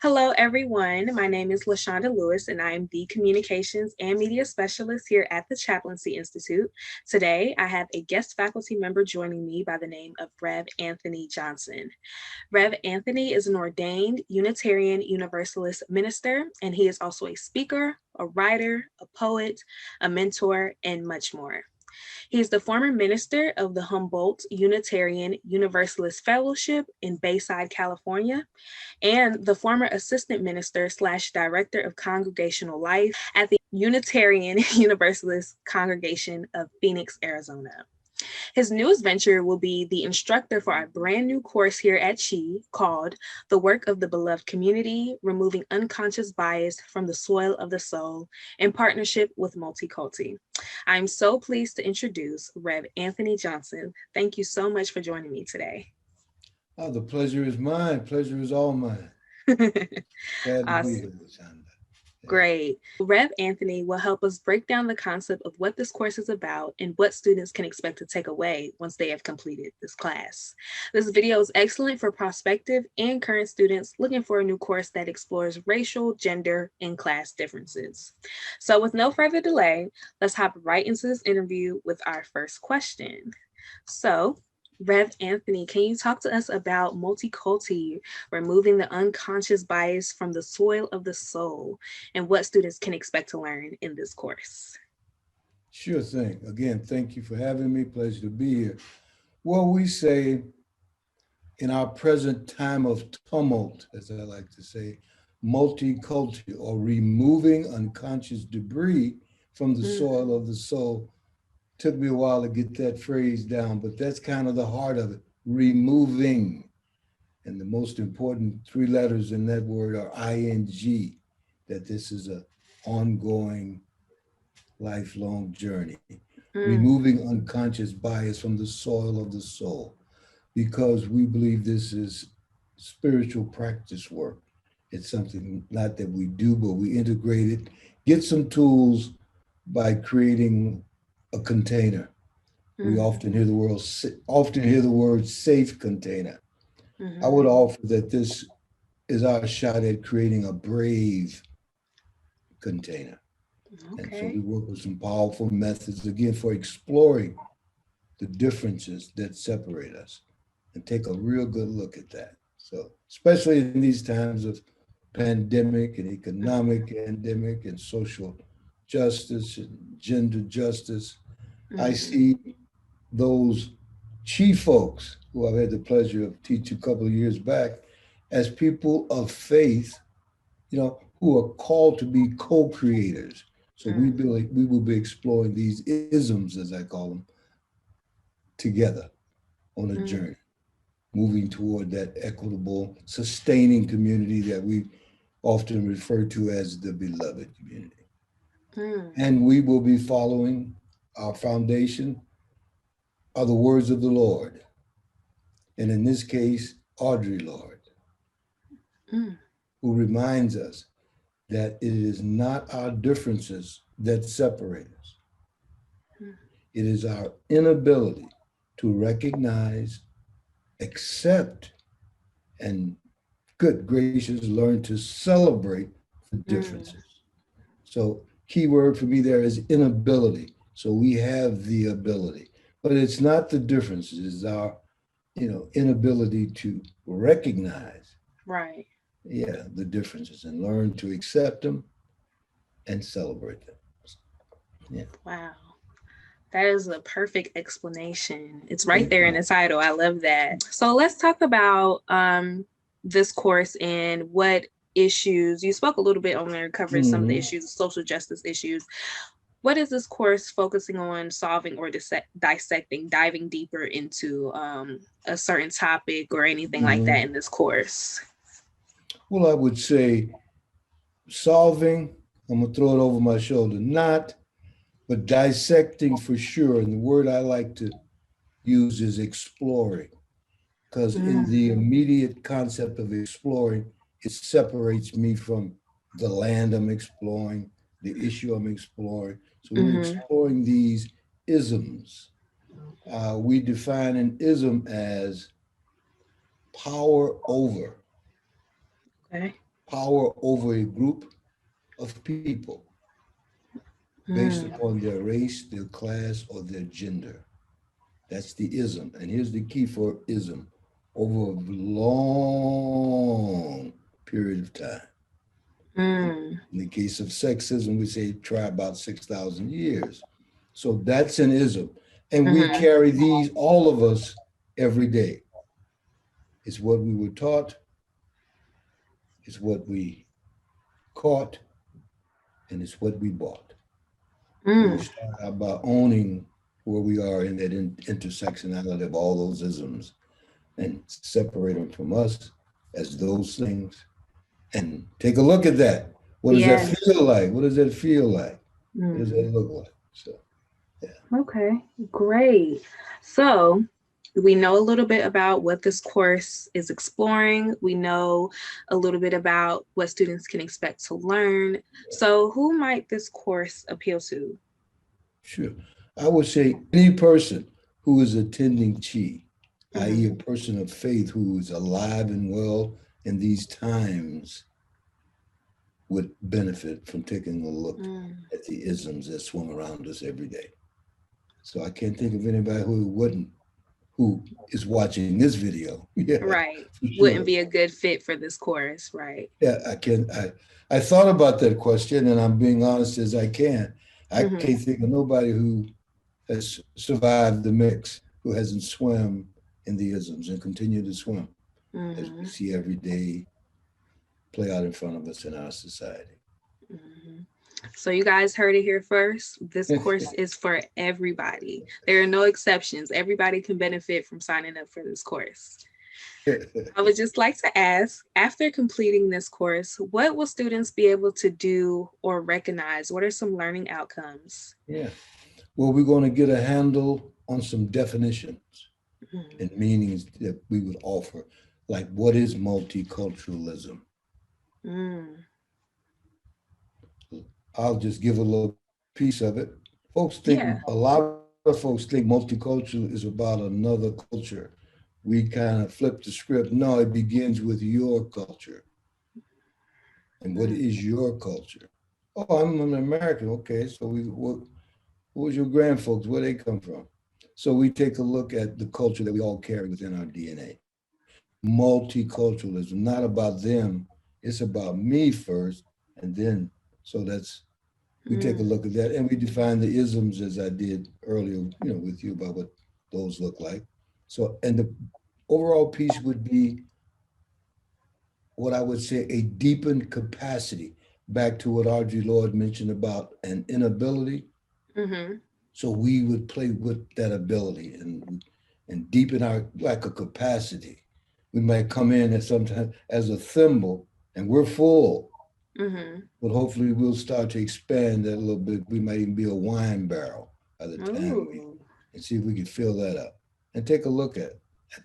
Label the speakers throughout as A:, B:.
A: Hello, everyone. My name is LaShonda Lewis, and I am the Communications and Media Specialist here at the Chaplaincy Institute. Today, I have a guest faculty member joining me by the name of Rev Anthony Johnson. Rev Anthony is an ordained Unitarian Universalist minister, and he is also a speaker, a writer, a poet, a mentor, and much more. He is the former minister of the Humboldt Unitarian Universalist Fellowship in Bayside, California, and the former assistant minister / director of congregational life at the Unitarian Universalist Congregation of Phoenix, Arizona. His newest venture will be the instructor for a brand new course here at Chi called The Work of the Beloved Community, Removing Unconscious Bias from the Soil of the Soul in partnership with Multikulti. I'm so pleased to introduce Rev Anthony Johnson. Thank you so much for joining me today.
B: Oh, the pleasure is mine. Pleasure is all mine. Glad to be here, Shonda.
A: Great. Rev Anthony will help us break down the concept of what this course is about and what students can expect to take away once they have completed this class. This video is excellent for prospective and current students looking for a new course that explores racial, gender, and class differences. So with no further delay, let's hop right into this interview with our first question. So, Rev Anthony, can you talk to us about Multikulti, removing the unconscious bias from the soil of the soul, and what students can expect to learn in this course?
B: Sure thing. Again, thank you for having me. Pleasure to be here. Well, we say in our present time of tumult, as I like to say, multiculti, or removing unconscious debris from the soil of the soul. Took me a while to get that phrase down, but that's kind of the heart of it, removing. And the most important three letters in that word are ing, that this is an ongoing, lifelong journey. Removing unconscious bias from the soil of the soul, because we believe this is spiritual practice work. It's something not that we do, but we integrate it, get some tools by creating a container. We often hear the word safe container. I would offer that this is our shot at creating a brave container.
A: Okay.
B: And so we work with some powerful methods, again, for exploring the differences that separate us and take a real good look at that. So, especially in these times of pandemic and economic pandemic and social justice and gender justice, I see those chief folks who I've had the pleasure of teaching a couple of years back as people of faith, who are called to be co-creators. So we will be exploring these isms, as I call them, together on a journey, moving toward that equitable, sustaining community that we often refer to as the beloved community. And we will be following our foundation are the words of the Lord. And in this case, Audre Lorde, who reminds us that it is not our differences that separate us. It is our inability to recognize, accept, and good gracious, learn to celebrate the differences. So key word for me there is inability. So we have the ability, but it's not the differences, it's our inability to recognize the differences and learn to accept them and celebrate them. Yeah.
A: Wow. That is a perfect explanation. It's right there in the title. I love that. So let's talk about this course and what issues, you spoke a little bit on there, covered some of the issues, social justice issues. What is this course focusing on solving or dissecting, diving deeper into a certain topic or anything like that in this course?
B: Well, I would say solving, I'm going to throw it over my shoulder, not, but dissecting for sure. And the word I like to use is exploring, because in the immediate concept of exploring, it separates me from the land I'm exploring, the issue I'm exploring. So we're exploring these isms. We define an ism as power over.
A: Okay.
B: power over a group of people based
A: Mm,
B: upon their race, their class, or their gender. That's the ism. And here's the key for ism: over a long period of time.
A: mm,
B: In the case of sexism, we say try about 6,000 years. So that's an ism. And we
A: mhm,
B: carry these, all of us, every day. It's what we were taught, it's what we caught, and it's what we bought. So we
A: mm.
B: start out by owning where we are in that intersectionality of all those isms and separate them from us as those things and take a look at that. What does that
A: Yeah.
B: feel like? What does that feel like? What does that
A: Mm.
B: look like? So, yeah.
A: Okay, great. So we know a little bit about what this course is exploring. We know a little bit about what students can expect to learn. So who might this course appeal to?
B: Sure. I would say any person who is attending Chi, i.e., a
A: Mm-hmm.
B: person of faith who is alive and well in these times, would benefit from taking a look
A: Mm.
B: at the isms that swim around us every day. So I can't think of anybody who wouldn't, who is watching this video. Yeah,
A: Right.
B: for
A: Wouldn't
B: sure.
A: be a good fit for this course, right?
B: Yeah, I can. I thought about that question, and I'm being honest as I can. I
A: Mm-hmm.
B: can't think of nobody who has survived the mix, who hasn't swum in the isms and continue to swim as we
A: Mm-hmm.
B: see every day play out in front of us in our society.
A: Mm-hmm. So you guys heard it here first. This course is for everybody. There are no exceptions. Everybody can benefit from signing up for this course. I would just like to ask, after completing this course, what will students be able to do or recognize? What are some learning outcomes?
B: Yeah. Well, we're going to get a handle on some definitions and meanings that we would offer, like what is multiculturalism?
A: Mm,
B: I'll just give a little piece of it.
A: yeah.
B: A lot of folks think multicultural is about another culture. We kind of flip the script. No, it begins with your culture. And what
A: Mm,
B: is your culture? Oh, I'm an American. Okay, so what was your grandfolks? Where they come from? So we take a look at the culture that we all carry within our DNA. Multiculturalism, not about them. It's about me first, and then so that's we take a
A: mm,
B: look at that and we define the isms as I did earlier, with you about what those look like. So, and the overall piece would be what I would say a deepened capacity, back to what Audrey Lord mentioned about an inability.
A: mm-hmm.
B: So we would play with that ability and deepen our like a capacity. We might come in as sometimes as a thimble and we're full,
A: Mm-hmm.
B: but hopefully we'll start to expand that a little bit. We might even be a wine barrel by the time we
A: Ooh,
B: and see if we can fill that up and take a look at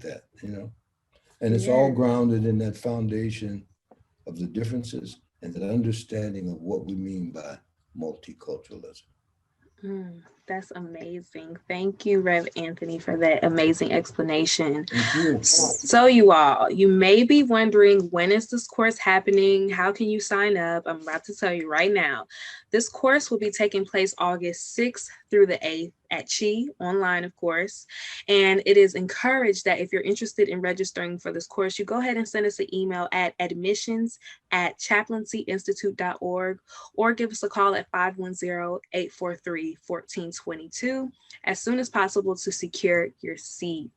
B: that. And it's all
A: yeah.
B: grounded in that foundation of the differences and that understanding of what we mean by multiculturalism.
A: Mm, that's amazing. Thank you, Rev Anthony, for that amazing explanation.
B: Thank you.
A: So, you all, you may be wondering, when is this course happening? How can you sign up? I'm about to tell you right now. This course will be taking place August 6th through the 8th at Chi, online, of course. And it is encouraged that if you're interested in registering for this course, you go ahead and send us an email at admissions@chaplaincyinstitute.org or give us a call at 510-843-1422 as soon as possible to secure your seat.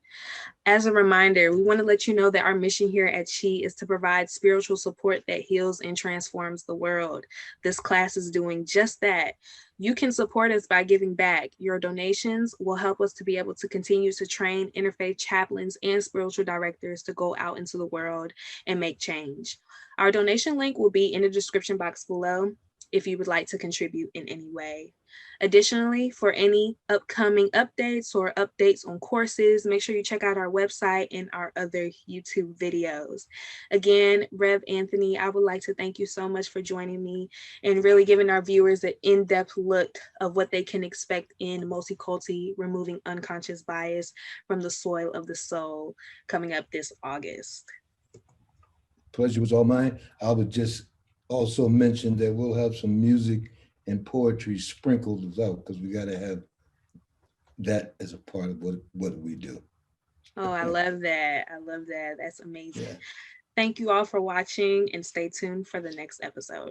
A: As a reminder, we want to let you know that our mission here at Chi is to provide spiritual support that heals and transforms the world. This class is doing just that. You can support us by giving back. Your donations will help us to be able to continue to train interfaith chaplains and spiritual directors to go out into the world and make change. Our donation link will be in the description box below if you would like to contribute in any way. Additionally, for any upcoming updates or updates on courses, make sure you check out our website and our other YouTube videos. Again, Rev Anthony, I would like to thank you so much for joining me and really giving our viewers an in-depth look of what they can expect in Multikulti, removing unconscious bias from the soil of the soul, coming up this August.
B: pleasure was all mine. I would just also mention that we'll have some music and poetry sprinkled out because we got to have that as a part of what we do.
A: Oh, I love that. I love that. That's amazing.
B: Yeah.
A: Thank you all for watching and stay tuned for the next episode.